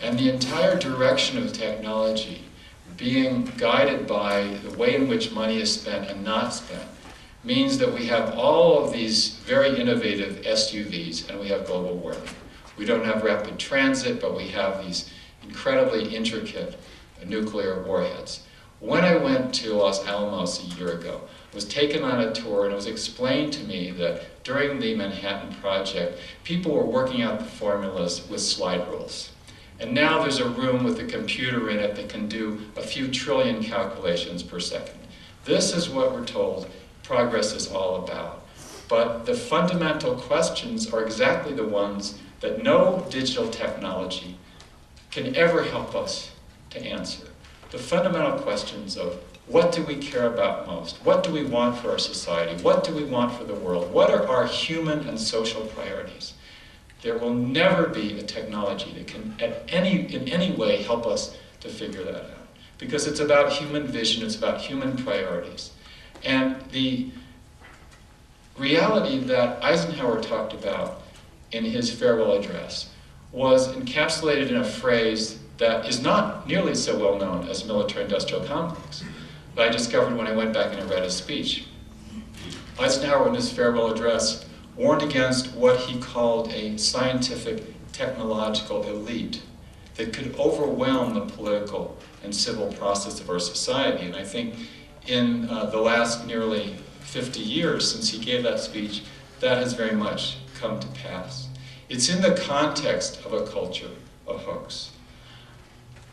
And the entire direction of technology being guided by the way in which money is spent and not spent means that we have all of these very innovative SUVs and we have global warming. We don't have rapid transit, but we have these incredibly intricate nuclear warheads. When I went to Los Alamos a year ago, I was taken on a tour and it was explained to me that during the Manhattan Project, people were working out the formulas with slide rules. And now there's a room with a computer in it that can do a few trillion calculations per second. This is what we're told progress is all about. But the fundamental questions are exactly the ones that no digital technology can ever help us to answer. The fundamental questions of what do we care about most? What do we want for our society? What do we want for the world? What are our human and social priorities? There will never be a technology that can in any way help us to figure that out. Because it's about human vision, it's about human priorities. And the reality that Eisenhower talked about in his farewell address was encapsulated in a phrase that is not nearly so well known as military-industrial complex, that I discovered when I went back and I read his speech. Eisenhower, in his farewell address, warned against what he called a scientific technological elite that could overwhelm the political and civil process of our society. And I think in the last nearly 50 years since he gave that speech, that has very much come to pass. It's in the context of a culture of hooks.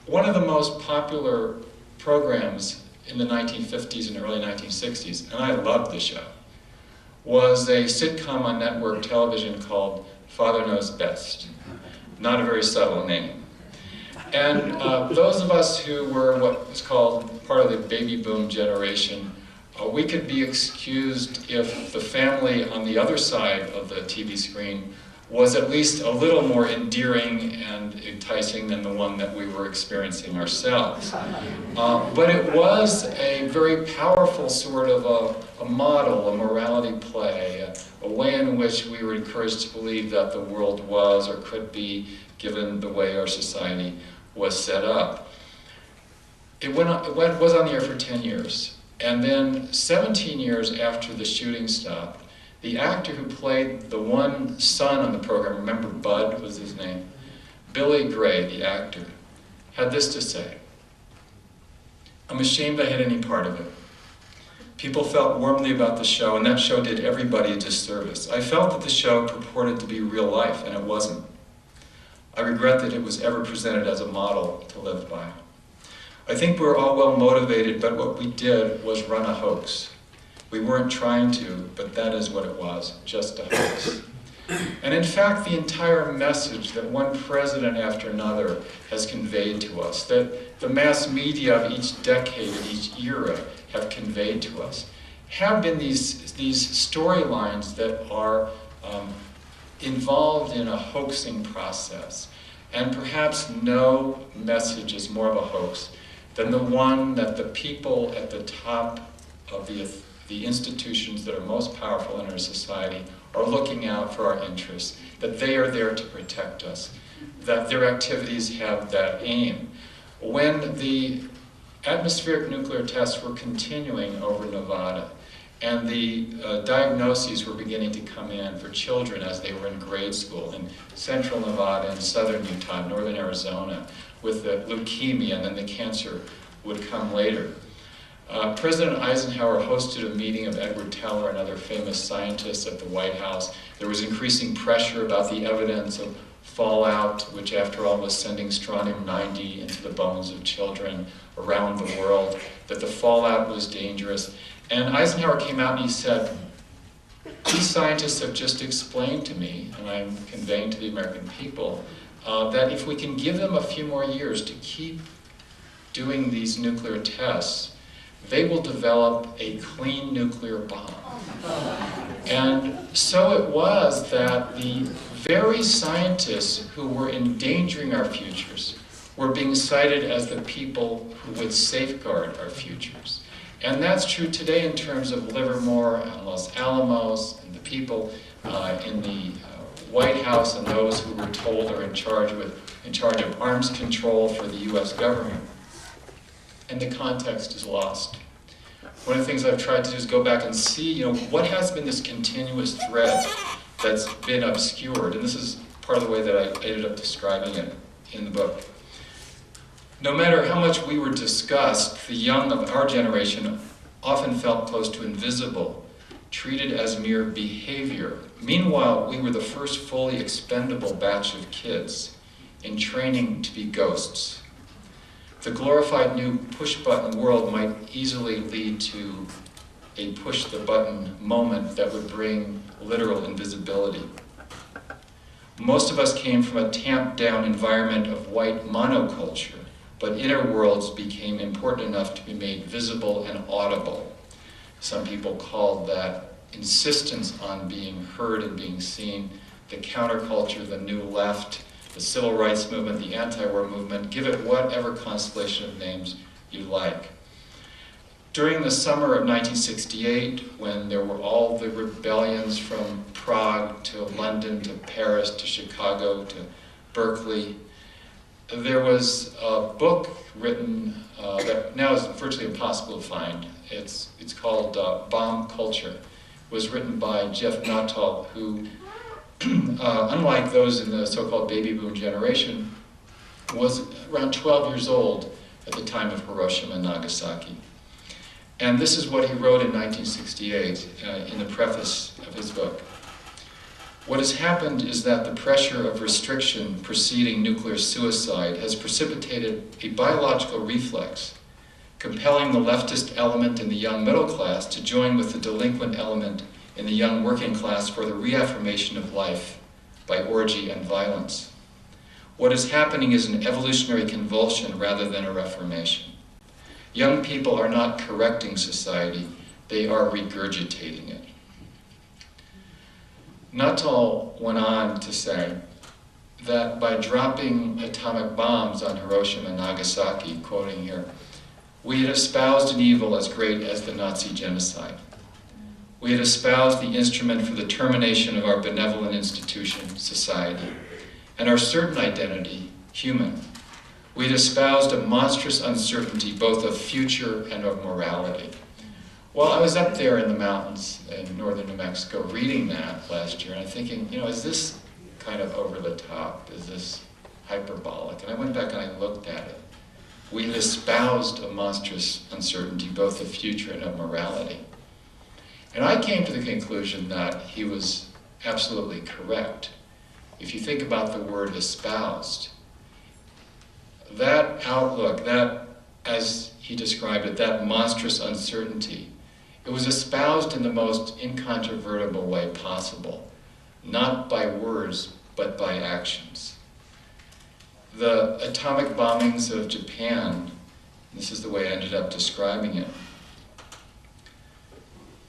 One of the most popular programs in the 1950s and early 1960s, and I loved the show, was a sitcom on network television called Father Knows Best. Not a very subtle name. And those of us who were what was called part of the baby boom generation, we could be excused if the family on the other side of the TV screen was at least a little more endearing and enticing than the one that we were experiencing ourselves. But it was a very powerful sort of a model, a morality play, a way in which we were encouraged to believe that the world was or could be given the way our society was set up. It was on the air for 10 years. And then 17 years after the shooting stopped, the actor who played the one son on the program, remember Bud was his name, Billy Gray, the actor, had this to say: "I'm ashamed I had any part of it. People felt warmly about the show, and that show did everybody a disservice. I felt that the show purported to be real life, and it wasn't. I regret that it was ever presented as a model to live by. I think we were all well motivated, but what we did was run a hoax. We weren't trying to, but that is what it was, just a hoax." And in fact, the entire message that one president after another has conveyed to us, that the mass media of each decade, of each era, have conveyed to us, have been these storylines that are involved in a hoaxing process. And perhaps no message is more of a hoax than the one that the people at the top of the institutions that are most powerful in our society are looking out for our interests, that they are there to protect us, that their activities have that aim. When the atmospheric nuclear tests were continuing over Nevada, and the diagnoses were beginning to come in for children as they were in grade school in central Nevada and southern Utah, northern Arizona, with the leukemia, and then the cancer would come later. President Eisenhower hosted a meeting of Edward Teller and other famous scientists at the White House. There was increasing pressure about the evidence of fallout, which after all was sending strontium-90 into the bones of children around the world, that the fallout was dangerous. And Eisenhower came out and he said, "These scientists have just explained to me, and I'm conveying to the American people, that if we can give them a few more years to keep doing these nuclear tests, they will develop a clean nuclear bomb." And so it was that the very scientists who were endangering our futures were being cited as the people who would safeguard our futures. And that's true today in terms of Livermore and Los Alamos and the people in the White House and those who were told are in charge of arms control for the US government. And the context is lost. One of the things I've tried to do is go back and see, what has been this continuous thread that's been obscured. And this is part of the way that I ended up describing it in the book. No matter how much we were discussed, the young of our generation often felt close to invisible, treated as mere behavior. Meanwhile, we were the first fully expendable batch of kids in training to be ghosts. The glorified new push-button world might easily lead to a push-the-button moment that would bring literal invisibility. Most of us came from a tamped-down environment of white monoculture, but inner worlds became important enough to be made visible and audible. Some people called that insistence on being heard and being seen the counterculture, the new left, the civil rights movement, the anti-war movement, give it whatever constellation of names you like. During the summer of 1968, when there were all the rebellions from Prague to London to Paris to Chicago to Berkeley, there was a book written that now is virtually impossible to find. It's called Bomb Culture. It was written by Jeff Nuttall, who unlike those in the so-called baby boom generation, was around 12 years old at the time of Hiroshima and Nagasaki. And this is what he wrote in 1968 in the preface of his book. What has happened is that the pressure of restriction preceding nuclear suicide has precipitated a biological reflex, compelling the leftist element in the young middle class to join with the delinquent element in the young working class for the reaffirmation of life by orgy and violence. What is happening is an evolutionary convulsion rather than a reformation. Young people are not correcting society, they are regurgitating it. Nuttall went on to say that by dropping atomic bombs on Hiroshima and Nagasaki, quoting here, we had espoused an evil as great as the Nazi genocide. We had espoused the instrument for the termination of our benevolent institution, society, and our certain identity, human. We had espoused a monstrous uncertainty both of future and of morality. Well, I was up there in the mountains in northern New Mexico reading that last year, and I'm thinking, is this kind of over the top? Is this hyperbolic? And I went back and I looked at it. We had espoused a monstrous uncertainty both of future and of morality. And I came to the conclusion that he was absolutely correct. If you think about the word espoused, that outlook, that, as he described it, that monstrous uncertainty, it was espoused in the most incontrovertible way possible, not by words, but by actions. The atomic bombings of Japan, this is the way I ended up describing it,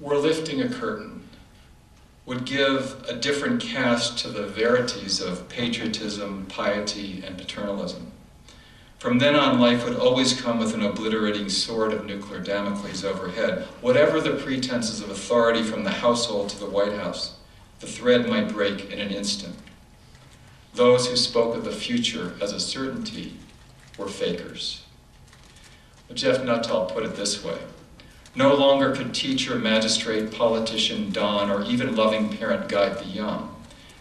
were lifting a curtain, would give a different cast to the verities of patriotism, piety, and paternalism. From then on, life would always come with an obliterating sword of nuclear Damocles overhead. Whatever the pretenses of authority from the household to the White House, the thread might break in an instant. Those who spoke of the future as a certainty were fakers. But Jeff Nuttall put it this way: no longer could teacher, magistrate, politician, don, or even loving parent guide the young.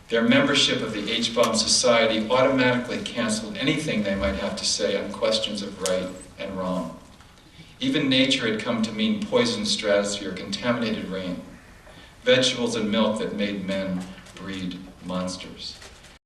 Their membership of the H-bomb society automatically canceled anything they might have to say on questions of right and wrong. Even nature had come to mean poisoned stratosphere, contaminated rain, vegetables and milk that made men breed monsters.